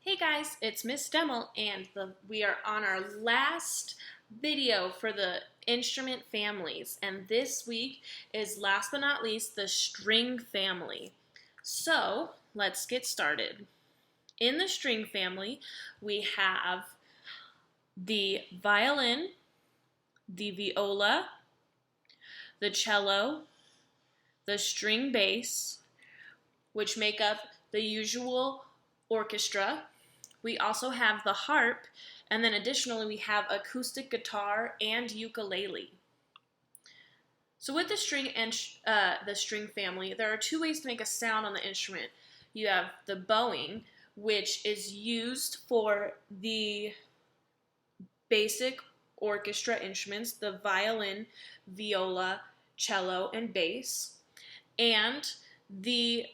Hey guys, it's Miss Demmel, and we are on our last video for the instrument families, and this week is last but not least the string family. So let's get started. In the string family, we have the violin, the viola, the cello, the string bass, which make up the usual orchestra. We also have the harp, and then additionally we have acoustic guitar and ukulele. So with the string family, there are two ways to make a sound on the instrument. You have the bowing, which is used for the basic orchestra instruments, the violin, viola, cello, and bass. And the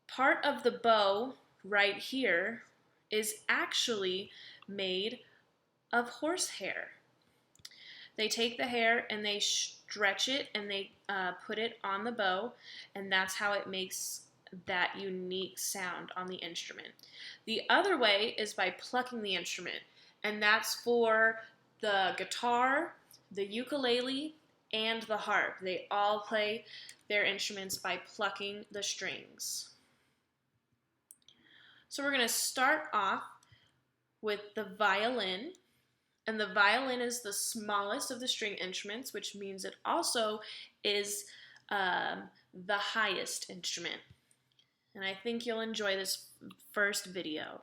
part of the bow right here is actually made of horsehair. They take the hair and they stretch it and they put it on the bow, and that's how it makes that unique sound on the instrument. The other way is by plucking the instrument, and that's for the guitar, the ukulele, and the harp. They all play their instruments by plucking the strings. So we're going to start off with the violin, and the violin is the smallest of the string instruments, which means it also is the highest instrument. And I think you'll enjoy this first video.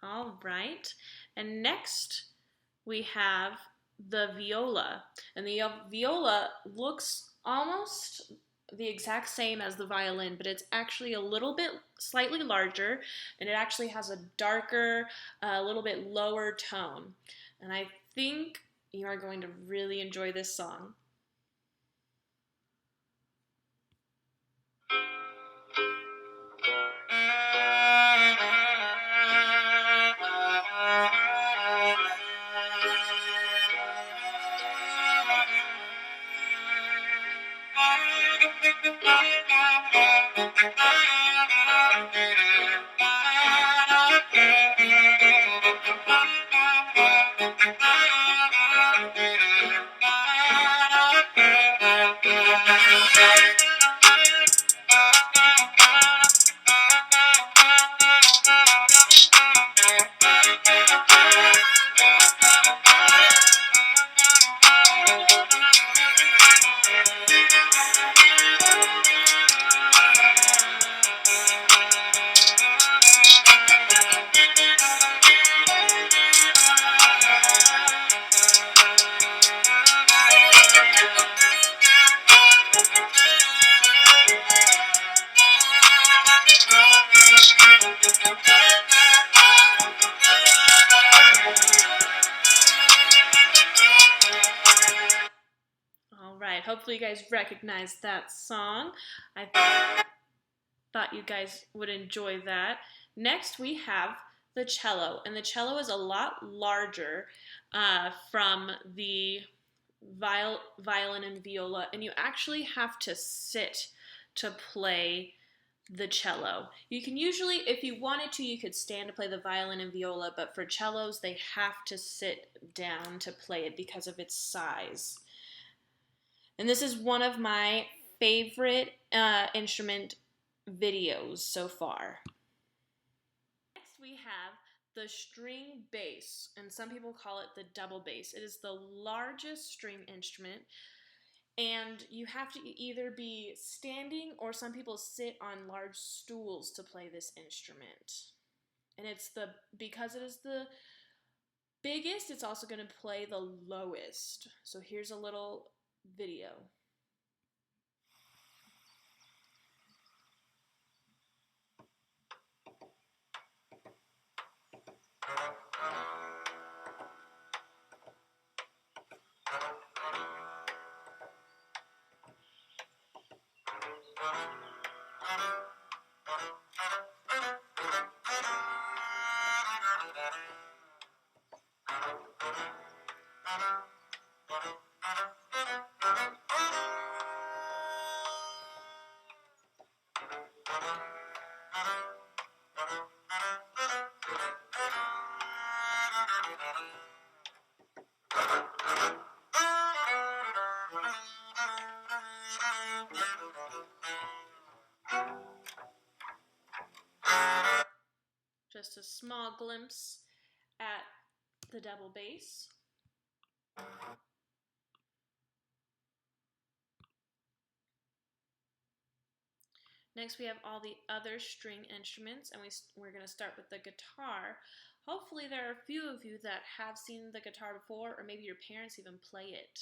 All right, and next we have the viola, and the viola looks almost the exact same as the violin, but it's actually a little bit slightly larger, and it actually has a darker, a little bit lower tone, and I think you are going to really enjoy this song. Hopefully you guys recognize that song. I thought you guys would enjoy that. Next we have the cello, and the cello is a lot larger from the violin and viola, and you actually have to sit to play the cello. You can usually, if you wanted to, you could stand to play the violin and viola, but for cellos, they have to sit down to play it because of its size. And this is one of my favorite instrument videos so far. Next we have the string bass, and some people call it the double bass. It is the largest string instrument, and you have to either be standing or some people sit on large stools to play this instrument. And because it is the biggest, it's also going to play the lowest. So here's a little video. Just a small glimpse at the double bass. Next, we have all the other string instruments, and we're going to start with the guitar. Hopefully, there are a few of you that have seen the guitar before, or maybe your parents even play it.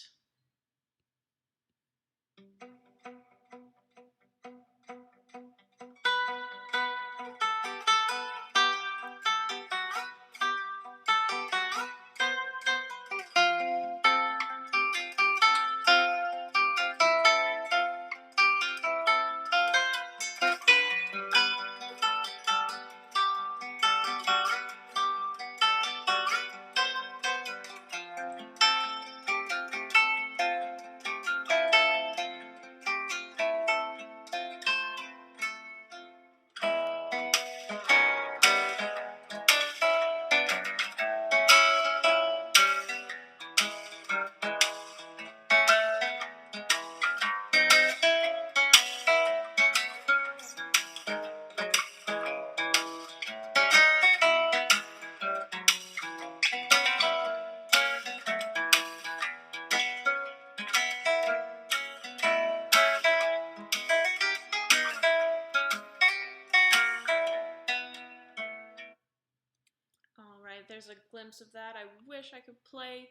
All right, there's a glimpse of that. I wish I could play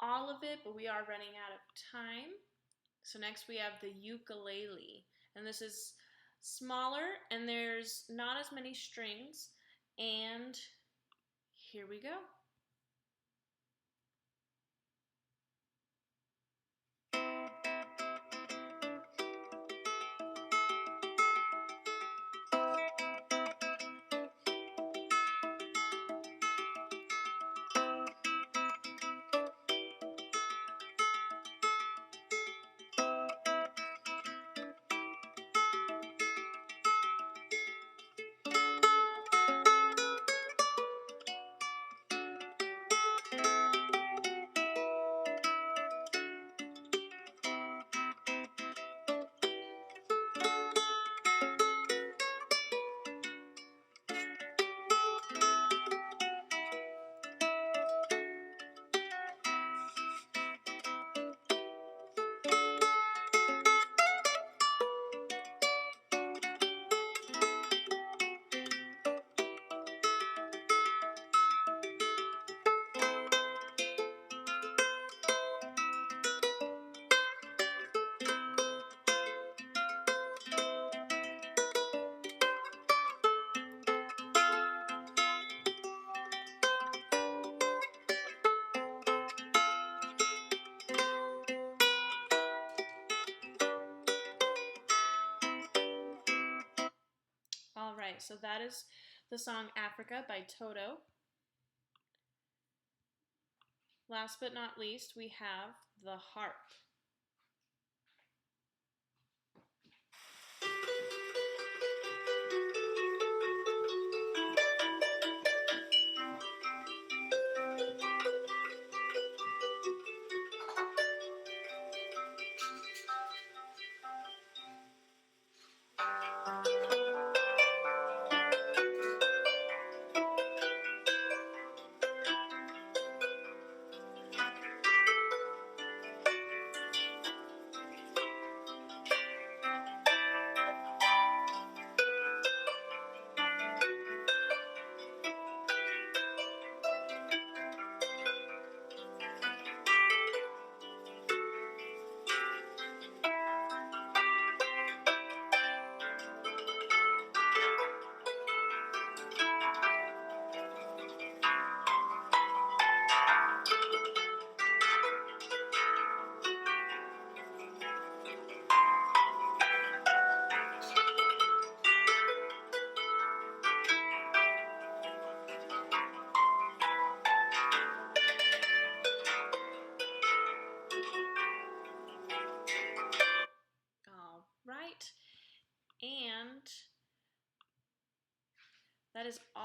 all of it, but we are running out of time. So next we have the ukulele, and this is smaller, and there's not as many strings, and here we go. All right, so that is the song Africa by Toto. Last but not least, we have the harp.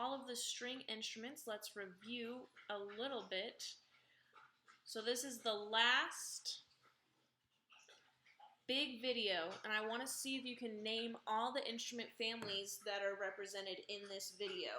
all of the string instruments. Let's review a little bit. So this is the last big video, and I want to see if you can name all the instrument families that are represented in this video.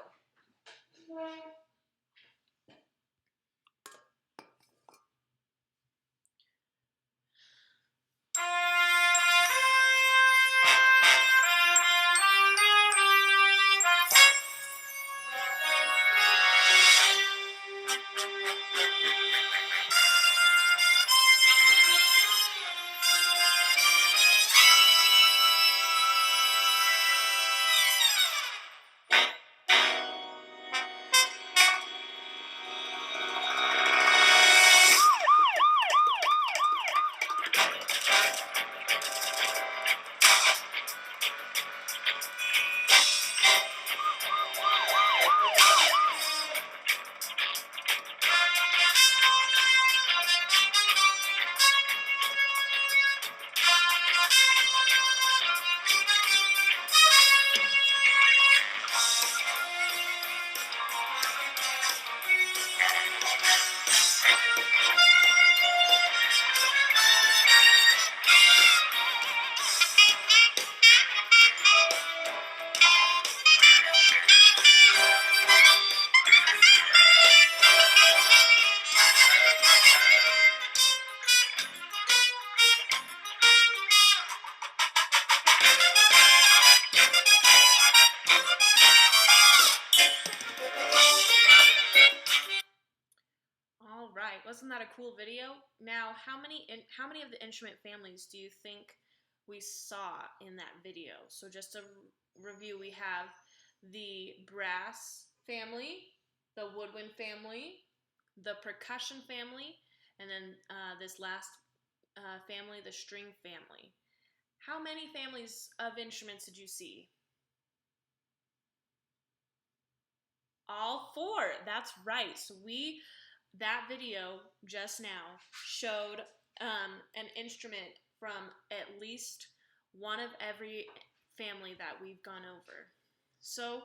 All right, wasn't that a cool video? Now, how many of the instrument families do you think we saw in that video? So just a review, we have the brass family, the woodwind family, the percussion family, and then this last family, the string family. How many families of instruments did you see? All 4. That's right. So that video just now showed an instrument from at least one of every family that we've gone over. So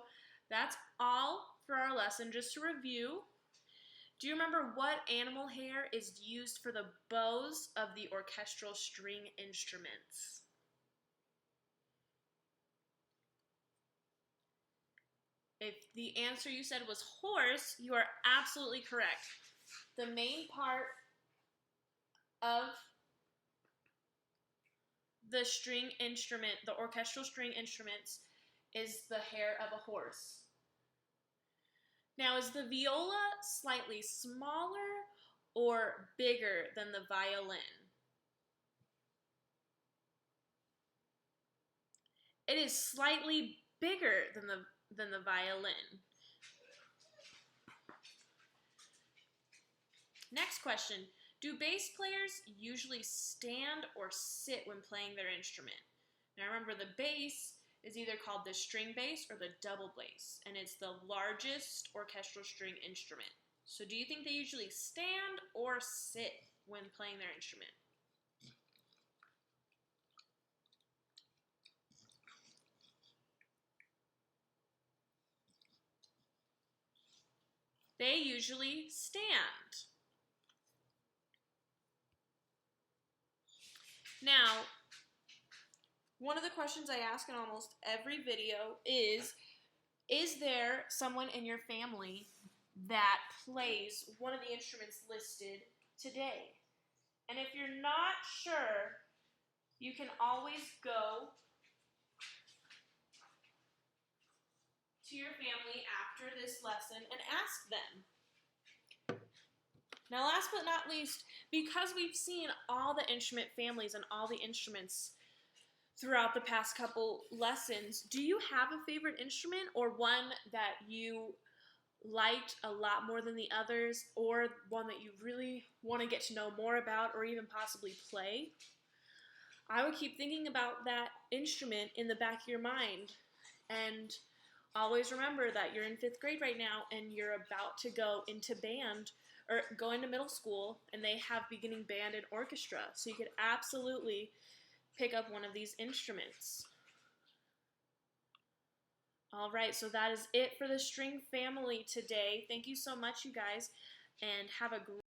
that's all for our lesson. Just to review, do you remember what animal hair is used for the bows of the orchestral string instruments? If the answer you said was horse, you are absolutely correct. The main part of the string instrument, the orchestral string instruments, is the hair of a horse. Now, is the viola slightly smaller or bigger than the violin? It is slightly bigger than the violin. Next question. Do bass players usually stand or sit when playing their instrument? Now remember, the bass is either called the string bass or the double bass, and it's the largest orchestral string instrument. So do you think they usually stand or sit when playing their instrument? They usually stand. Now, one of the questions I ask in almost every video is there someone in your family that plays one of the instruments listed today? And if you're not sure, you can always go to your family after this lesson and ask them. Now, last but not least, because we've seen all the instrument families and all the instruments throughout the past couple lessons, do you have a favorite instrument or one that you liked a lot more than the others, or one that you really want to get to know more about or even possibly play? I would keep thinking about that instrument in the back of your mind, and always remember that you're in 5th grade right now and you're about to go into band or go into middle school, and they have beginning band and orchestra. So you could absolutely pick up one of these instruments. All right, so that is it for the string family today. Thank you so much, you guys, and have a great